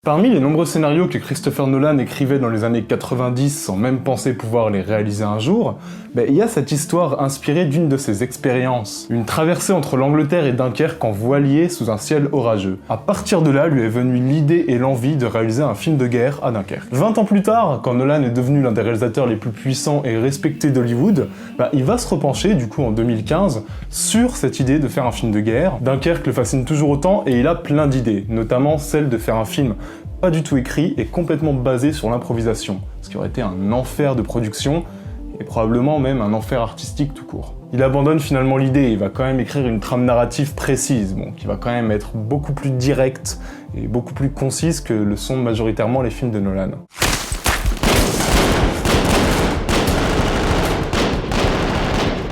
Parmi les nombreux scénarios que Christopher Nolan écrivait dans les années 90 sans même penser pouvoir les réaliser un jour, il y a cette histoire inspirée d'une de ses expériences. Une traversée entre l'Angleterre et Dunkerque en voilier sous un ciel orageux. À partir de là, lui est venue l'idée et l'envie de réaliser un film de guerre à Dunkerque. 20 ans plus tard, quand Nolan est devenu l'un des réalisateurs les plus puissants et respectés d'Hollywood, il va se repencher, du coup en 2015, sur cette idée de faire un film de guerre. Dunkerque le fascine toujours autant et il a plein d'idées, notamment celle de faire un film pas du tout écrit et complètement basé sur l'improvisation, ce qui aurait été un enfer de production et probablement même un enfer artistique tout court. Il abandonne finalement l'idée et il va quand même écrire une trame narrative précise, qui va quand même être beaucoup plus directe et beaucoup plus concise que le sont majoritairement les films de Nolan.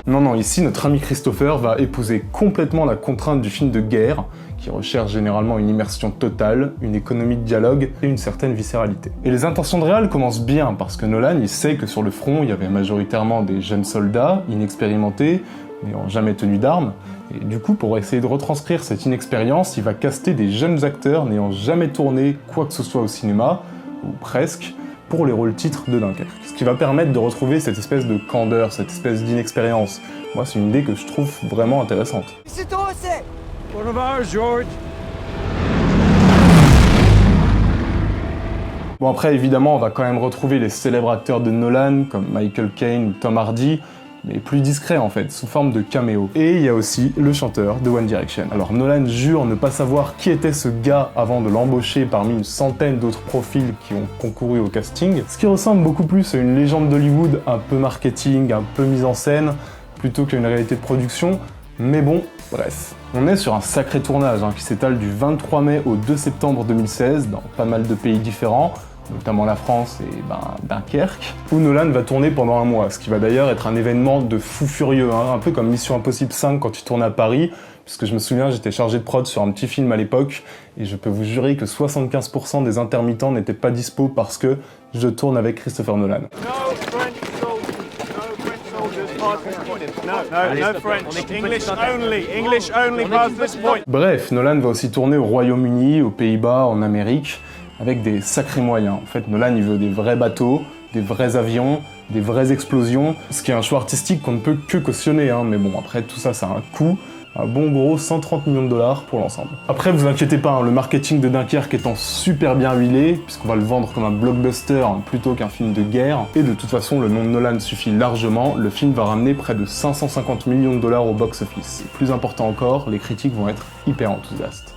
Non, ici, notre ami Christopher va épouser complètement la contrainte du film de guerre, qui recherche généralement une immersion totale, une économie de dialogue et une certaine viscéralité. Et les intentions de réal commencent bien, parce que Nolan, il sait que sur le front, il y avait majoritairement des jeunes soldats, inexpérimentés, n'ayant jamais tenu d'armes, et du coup, pour essayer de retranscrire cette inexpérience, il va caster des jeunes acteurs n'ayant jamais tourné quoi que ce soit au cinéma, ou presque, pour les rôles titres de Dunkerque. Ce qui va permettre de retrouver cette espèce de candeur, cette espèce d'inexpérience. Moi, c'est une idée que je trouve vraiment intéressante. C'est toi, c'est One of ours, George. Bon, après, évidemment, on va quand même retrouver les célèbres acteurs de Nolan, comme Michael Caine ou Tom Hardy, mais plus discrets en fait, sous forme de caméo. Et il y a aussi le chanteur de One Direction. Alors Nolan jure ne pas savoir qui était ce gars avant de l'embaucher parmi une centaine d'autres profils qui ont concouru au casting, ce qui ressemble beaucoup plus à une légende d'Hollywood, un peu marketing, un peu mise en scène, plutôt qu'à une réalité de production, mais bon, bref. On est sur un sacré tournage qui s'étale du 23 mai au 2 septembre 2016, dans pas mal de pays différents, notamment la France et Dunkerque, où Nolan va tourner pendant un mois, ce qui va d'ailleurs être un événement de fou furieux, un peu comme Mission Impossible 5 quand il tourne à Paris, puisque je me souviens, j'étais chargé de prod sur un petit film à l'époque, et je peux vous jurer que 75% des intermittents n'étaient pas dispo parce que je tourne avec Christopher Nolan. No French. English only past this point. Bref, Nolan va aussi tourner au Royaume-Uni, aux Pays-Bas, en Amérique, avec des sacrés moyens. En fait, Nolan, il veut des vrais bateaux, des vrais avions, des vraies explosions, ce qui est un choix artistique qu'on ne peut que cautionner, mais bon, après, tout ça, ça a un coût. Un bon gros 130 millions de dollars pour l'ensemble. Après, vous inquiétez pas, le marketing de Dunkerque étant super bien huilé, puisqu'on va le vendre comme un blockbuster plutôt qu'un film de guerre, et de toute façon, le nom de Nolan suffit largement, le film va ramener près de 550 millions de dollars au box-office. Et plus important encore, les critiques vont être hyper enthousiastes.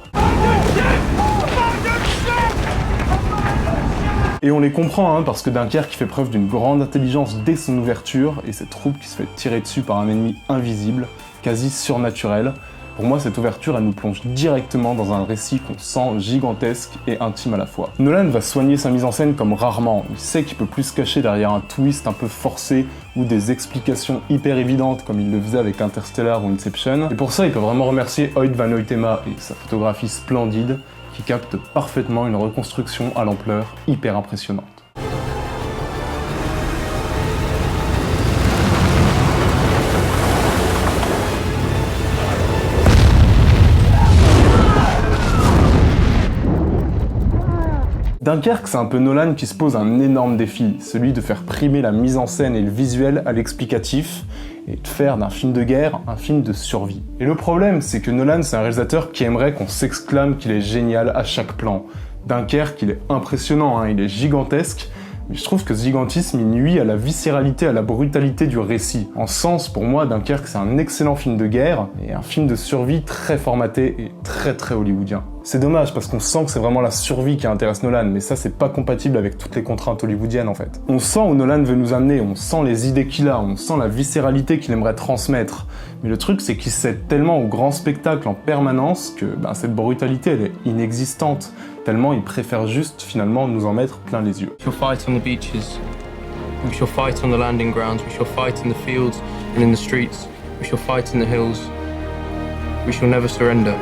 Et on les comprend, parce que Dunkerque fait preuve d'une grande intelligence dès son ouverture, et cette troupe qui se fait tirer dessus par un ennemi invisible, quasi surnaturel. Pour moi, cette ouverture, elle nous plonge directement dans un récit qu'on sent gigantesque et intime à la fois. Nolan va soigner sa mise en scène comme rarement. Il sait qu'il peut plus se cacher derrière un twist un peu forcé ou des explications hyper évidentes comme il le faisait avec Interstellar ou Inception. Et pour ça, il peut vraiment remercier Hoyt van Hoytema et sa photographie splendide qui capte parfaitement une reconstruction à l'ampleur hyper impressionnante. Dunkerque, c'est un peu Nolan qui se pose un énorme défi, celui de faire primer la mise en scène et le visuel à l'explicatif, et de faire d'un film de guerre un film de survie. Et le problème, c'est que Nolan, c'est un réalisateur qui aimerait qu'on s'exclame qu'il est génial à chaque plan. Dunkerque, il est impressionnant, il est gigantesque, mais je trouve que ce gigantisme, il nuit à la viscéralité, à la brutalité du récit. En sens, pour moi, Dunkerque, c'est un excellent film de guerre, et un film de survie très formaté et très hollywoodien. C'est dommage, parce qu'on sent que c'est vraiment la survie qui intéresse Nolan, mais ça, c'est pas compatible avec toutes les contraintes hollywoodiennes, en fait. On sent où Nolan veut nous amener, on sent les idées qu'il a, on sent la viscéralité qu'il aimerait transmettre. Mais le truc, c'est qu'il cède tellement au grand spectacle en permanence que cette brutalité, elle est inexistante. Tellement il préfère juste, finalement, nous en mettre plein les yeux. We shall fight on the beaches. We shall fight on the landing grounds. We shall fight in the fields and in the streets. We shall fight in the hills. We shall never surrender.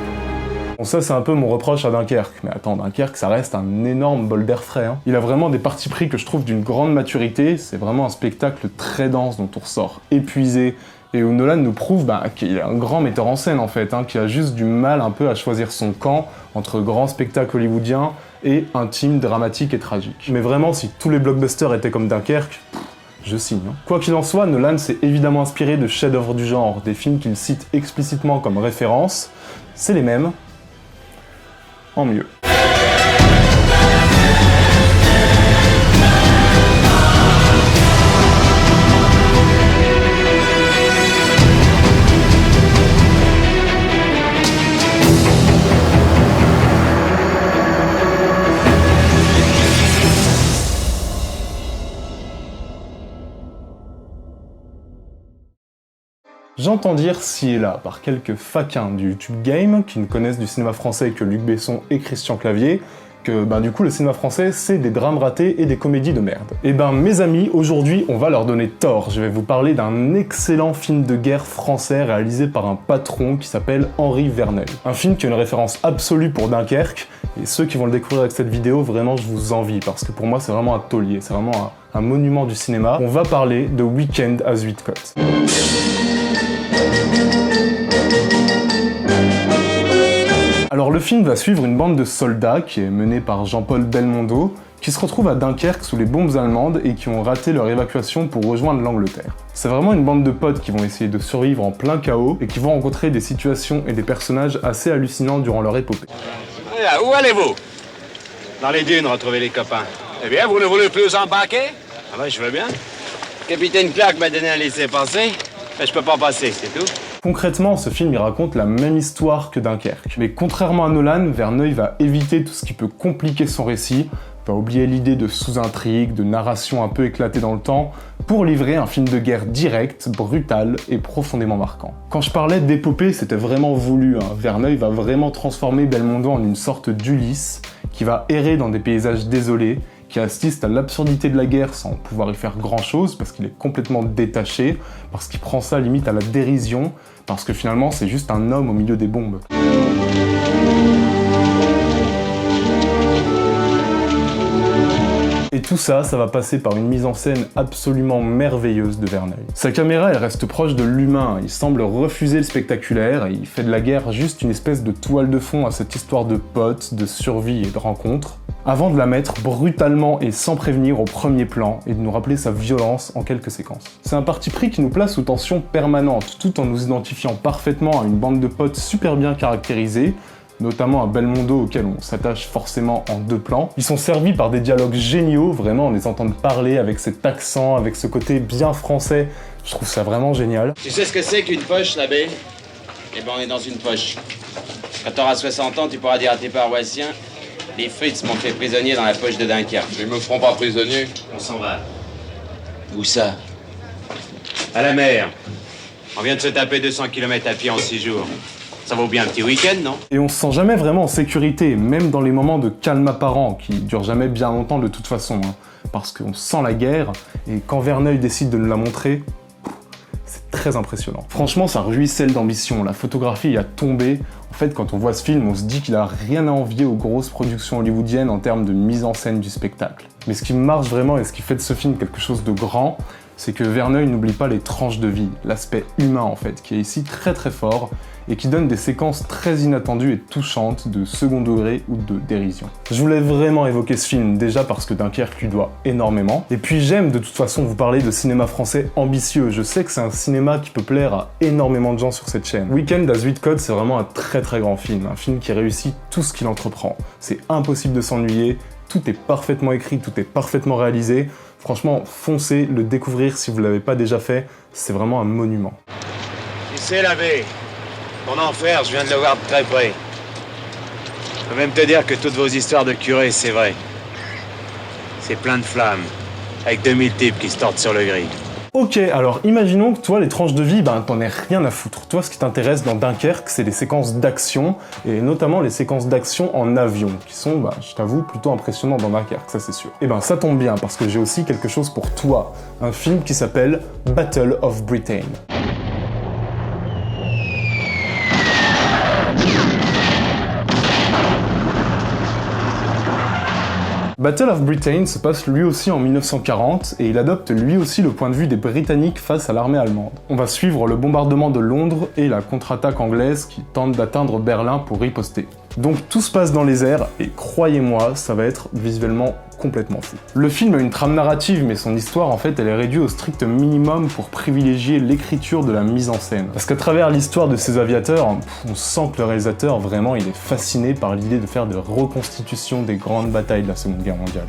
Bon, ça, c'est un peu mon reproche à Dunkerque. Mais attends, Dunkerque, ça reste un énorme bol d'air frais. Il a vraiment des partis pris que je trouve d'une grande maturité. C'est vraiment un spectacle très dense dont on ressort épuisé Et où Nolan nous prouve qu'il est un grand metteur en scène en fait, qui a juste du mal un peu à choisir son camp entre grand spectacle hollywoodien et intime, dramatique et tragique. Mais vraiment, si tous les blockbusters étaient comme Dunkerque, je signe. Quoi qu'il en soit, Nolan s'est évidemment inspiré de chefs-d'œuvre du genre, des films qu'il cite explicitement comme référence, c'est les mêmes, en mieux. J'entends dire ci et là par quelques faquins du YouTube Game qui ne connaissent du cinéma français que Luc Besson et Christian Clavier que du coup le cinéma français c'est des drames ratés et des comédies de merde. Et mes amis, aujourd'hui on va leur donner tort. Je vais vous parler d'un excellent film de guerre français réalisé par un patron qui s'appelle Henri Verneuil. Un film qui a une référence absolue pour Dunkerque et ceux qui vont le découvrir avec cette vidéo, vraiment je vous envie parce que pour moi c'est vraiment un taulier, c'est vraiment un monument du cinéma. On va parler de Weekend à Zuidcote. Alors le film va suivre une bande de soldats qui est menée par Jean-Paul Belmondo, qui se retrouvent à Dunkerque sous les bombes allemandes et qui ont raté leur évacuation pour rejoindre l'Angleterre. C'est vraiment une bande de potes qui vont essayer de survivre en plein chaos et qui vont rencontrer des situations et des personnages assez hallucinants durant leur épopée. Où allez-vous? Dans les dunes, retrouver les copains. Eh bien, vous ne voulez plus embarquer? Ah ben, je veux bien. Capitaine Clark m'a donné un laissez-passer, mais je peux pas passer, c'est tout. Concrètement, ce film il raconte la même histoire que Dunkerque. Mais contrairement à Nolan, Verneuil va éviter tout ce qui peut compliquer son récit, va oublier l'idée de sous-intrigue, de narration un peu éclatée dans le temps, pour livrer un film de guerre direct, brutal et profondément marquant. Quand je parlais d'épopée, c'était vraiment voulu. Verneuil va vraiment transformer Belmondo en une sorte d'Ulysse, qui va errer dans des paysages désolés, qui assiste à l'absurdité de la guerre sans pouvoir y faire grand-chose, parce qu'il est complètement détaché, parce qu'il prend ça limite à la dérision, parce que finalement c'est juste un homme au milieu des bombes. Et tout ça, ça va passer par une mise en scène absolument merveilleuse de Verneuil. Sa caméra, elle reste proche de l'humain, il semble refuser le spectaculaire, et il fait de la guerre juste une espèce de toile de fond à cette histoire de potes, de survie et de rencontres, avant de la mettre brutalement et sans prévenir au premier plan, et de nous rappeler sa violence en quelques séquences. C'est un parti pris qui nous place sous tension permanente, tout en nous identifiant parfaitement à une bande de potes super bien caractérisés, notamment à Belmondo auquel on s'attache forcément en deux plans. Ils sont servis par des dialogues géniaux, vraiment on les entend parler avec cet accent, avec ce côté bien français, je trouve ça vraiment génial. Tu sais ce que c'est qu'une poche, l'abbé? Eh ben on est dans une poche. Quand t'auras 60 ans, tu pourras dire à tes paroissiens: les Fritz m'ont fait prisonnier dans la poche de Dunkerque. Ils me feront pas prisonnier. On s'en va. Où ça? À la mer. On vient de se taper 200 km à pied en 6 jours. Ça vaut bien un petit week-end, non? Et on se sent jamais vraiment en sécurité, même dans les moments de calme apparent, qui durent jamais bien longtemps de toute façon, parce qu'on sent la guerre, et quand Verneuil décide de nous la montrer, c'est très impressionnant. Franchement, ça ruisselle d'ambition, la photographie a tombé. En fait, quand on voit ce film, on se dit qu'il a rien à envier aux grosses productions hollywoodiennes en termes de mise en scène du spectacle. Mais ce qui marche vraiment et ce qui fait de ce film quelque chose de grand, c'est que Verneuil n'oublie pas les tranches de vie, l'aspect humain en fait, qui est ici très très fort, et qui donne des séquences très inattendues et touchantes de second degré ou de dérision. Je voulais vraiment évoquer ce film, déjà parce que Dunkerque lui doit énormément, et puis j'aime de toute façon vous parler de cinéma français ambitieux. Je sais que c'est un cinéma qui peut plaire à énormément de gens sur cette chaîne. Weekend à Zuidcote, c'est vraiment un très très grand film, un film qui réussit tout ce qu'il entreprend. C'est impossible de s'ennuyer, tout est parfaitement écrit, tout est parfaitement réalisé. Franchement, foncez le découvrir si vous ne l'avez pas déjà fait, c'est vraiment un monument. Tu sais, l'abbé, ton enfer, je viens de le voir de très près. Je peux même te dire que toutes vos histoires de curé, c'est vrai. C'est plein de flammes, avec 2000 types qui se tordent sur le gris. Ok, alors imaginons que toi, les tranches de vie, t'en aies rien à foutre. Toi, ce qui t'intéresse dans Dunkerque, c'est les séquences d'action, et notamment les séquences d'action en avion, qui sont, je t'avoue, plutôt impressionnantes dans Dunkerque, ça c'est sûr. Et ça tombe bien, parce que j'ai aussi quelque chose pour toi, un film qui s'appelle Battle of Britain. Battle of Britain se passe lui aussi en 1940 et il adopte lui aussi le point de vue des Britanniques face à l'armée allemande. On va suivre le bombardement de Londres et la contre-attaque anglaise qui tente d'atteindre Berlin pour riposter. Donc tout se passe dans les airs et croyez-moi, ça va être visuellement complètement fou. Le film a une trame narrative, mais son histoire en fait elle est réduite au strict minimum pour privilégier l'écriture de la mise en scène. Parce qu'à travers l'histoire de ces aviateurs, on sent que le réalisateur vraiment il est fasciné par l'idée de faire des reconstitutions des grandes batailles de la Seconde Guerre mondiale.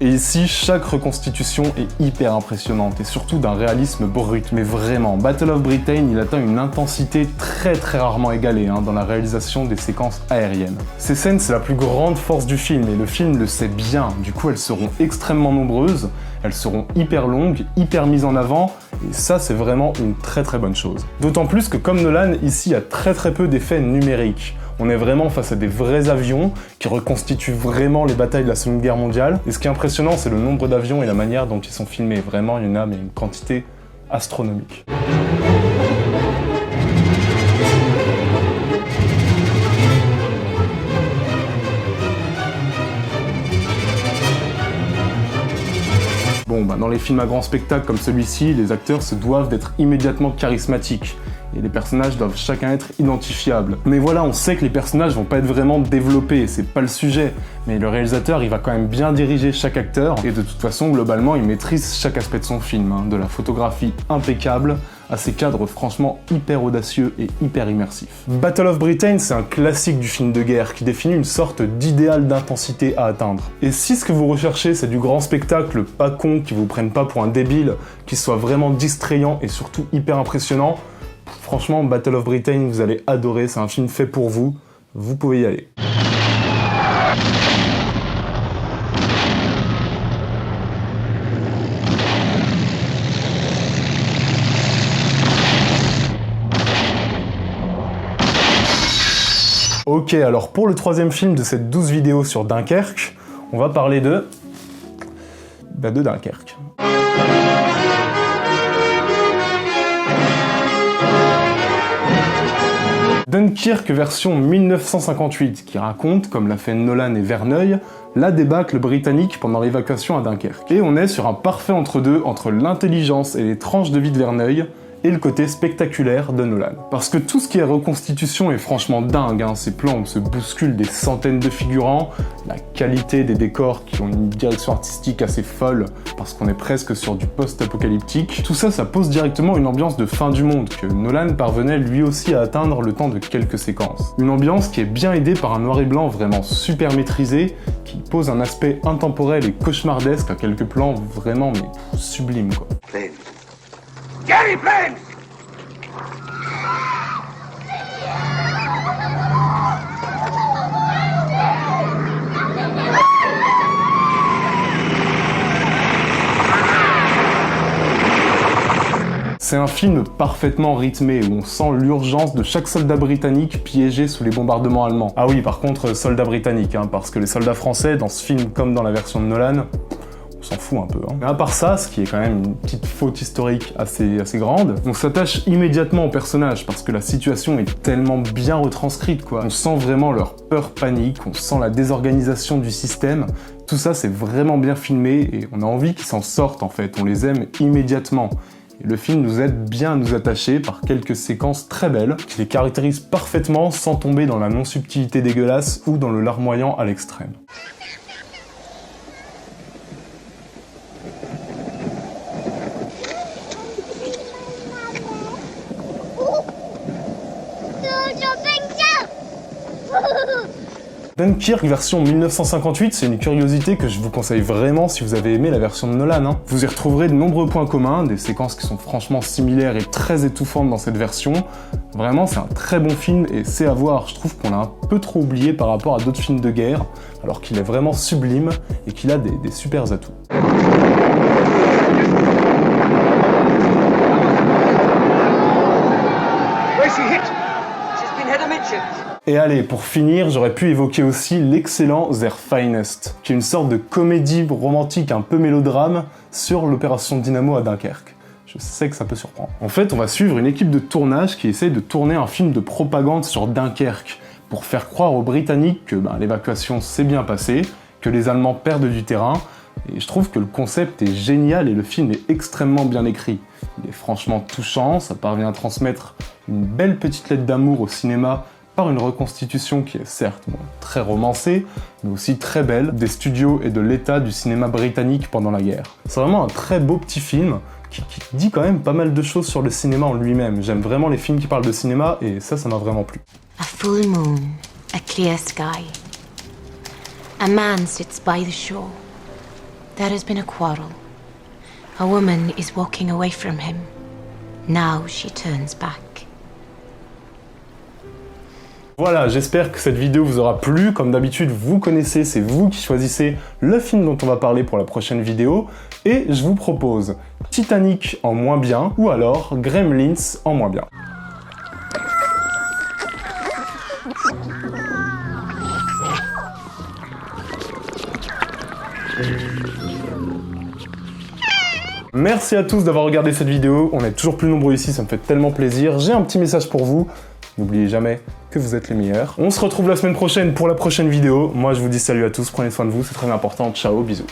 Et ici, chaque reconstitution est hyper impressionnante et surtout d'un réalisme brut. Mais vraiment, Battle of Britain, il atteint une intensité très rarement égalée dans la réalisation des séquences aériennes. Ces scènes, c'est la plus grande force du film et le film le sait bien. Du coup, elles seront extrêmement nombreuses, elles seront hyper longues, hyper mises en avant et ça, c'est vraiment une très bonne chose. D'autant plus que comme Nolan, ici, il y a très peu d'effets numériques. On est vraiment face à des vrais avions qui reconstituent vraiment les batailles de la Seconde Guerre mondiale. Et ce qui est impressionnant, c'est le nombre d'avions et la manière dont ils sont filmés. Vraiment, il y en a mais une quantité astronomique. Bon, dans les films à grand spectacle comme celui-ci, les acteurs se doivent d'être immédiatement charismatiques. Et les personnages doivent chacun être identifiables. Mais voilà, on sait que les personnages vont pas être vraiment développés, c'est pas le sujet. Mais le réalisateur, il va quand même bien diriger chaque acteur, et de toute façon, globalement, il maîtrise chaque aspect de son film, de la photographie impeccable à ses cadres franchement hyper audacieux et hyper immersifs. Battle of Britain, c'est un classique du film de guerre qui définit une sorte d'idéal d'intensité à atteindre. Et si ce que vous recherchez, c'est du grand spectacle pas con, qui vous prenne pas pour un débile, qui soit vraiment distrayant et surtout hyper impressionnant, franchement, Battle of Britain, vous allez adorer, c'est un film fait pour vous, vous pouvez y aller. Ok, alors pour le troisième film de cette 12 vidéos sur Dunkerque, on va parler de Dunkerque. Dunkirk version 1958, qui raconte, comme l'a fait Nolan et Verneuil, la débâcle britannique pendant l'évacuation à Dunkerque. Et on est sur un parfait entre-deux entre l'intelligence et les tranches de vie de Verneuil, et le côté spectaculaire de Nolan. Parce que tout ce qui est reconstitution est franchement dingue, ces plans où se bousculent des centaines de figurants, la qualité des décors qui ont une direction artistique assez folle, parce qu'on est presque sur du post-apocalyptique, tout ça, ça pose directement une ambiance de fin du monde que Nolan parvenait lui aussi à atteindre le temps de quelques séquences. Une ambiance qui est bien aidée par un noir et blanc vraiment super maîtrisé, qui pose un aspect intemporel et cauchemardesque à quelques plans vraiment mais sublimes quoi. Gary Plains! C'est un film parfaitement rythmé où on sent l'urgence de chaque soldat britannique piégé sous les bombardements allemands. Ah oui, par contre, soldats britanniques, parce que les soldats français, dans ce film comme dans la version de Nolan, on s'en fout un peu. Mais à part ça, ce qui est quand même une petite faute historique assez grande, on s'attache immédiatement aux personnages parce que la situation est tellement bien retranscrite quoi. On sent vraiment leur peur panique, on sent la désorganisation du système. Tout ça c'est vraiment bien filmé et on a envie qu'ils s'en sortent en fait, on les aime immédiatement. Et le film nous aide bien à nous attacher par quelques séquences très belles qui les caractérisent parfaitement sans tomber dans la non-subtilité dégueulasse ou dans le larmoyant à l'extrême. Dunkirk version 1958, c'est une curiosité que je vous conseille vraiment si vous avez aimé la version de Nolan. Vous y retrouverez de nombreux points communs, des séquences qui sont franchement similaires et très étouffantes dans cette version. Vraiment, c'est un très bon film et c'est à voir. Je trouve qu'on l'a un peu trop oublié par rapport à d'autres films de guerre, alors qu'il est vraiment sublime et qu'il a des super atouts. Et allez, pour finir, j'aurais pu évoquer aussi l'excellent Their Finest, qui est une sorte de comédie romantique un peu mélodrame sur l'opération Dynamo à Dunkerque. Je sais que ça peut surprendre. En fait, on va suivre une équipe de tournage qui essaye de tourner un film de propagande sur Dunkerque pour faire croire aux Britanniques que l'évacuation s'est bien passée, que les Allemands perdent du terrain. Et je trouve que le concept est génial et le film est extrêmement bien écrit. Il est franchement touchant, ça parvient à transmettre une belle petite lettre d'amour au cinéma par une reconstitution qui est certes très romancée, mais aussi très belle, des studios et de l'état du cinéma britannique pendant la guerre. C'est vraiment un très beau petit film qui dit quand même pas mal de choses sur le cinéma en lui-même. J'aime vraiment les films qui parlent de cinéma et ça m'a vraiment plu. A full moon, a clear sky. A man sits by the shore. There has been a quarrel. A woman is walking away from him. Now she turns back. Voilà, j'espère que cette vidéo vous aura plu. Comme d'habitude, vous connaissez, c'est vous qui choisissez le film dont on va parler pour la prochaine vidéo. Et je vous propose Titanic en moins bien ou alors Gremlins en moins bien. Merci à tous d'avoir regardé cette vidéo. On est toujours plus nombreux ici, ça me fait tellement plaisir. J'ai un petit message pour vous. N'oubliez jamais que vous êtes les meilleurs. On se retrouve la semaine prochaine pour la prochaine vidéo. Moi, je vous dis salut à tous, prenez soin de vous, c'est très important. Ciao, bisous.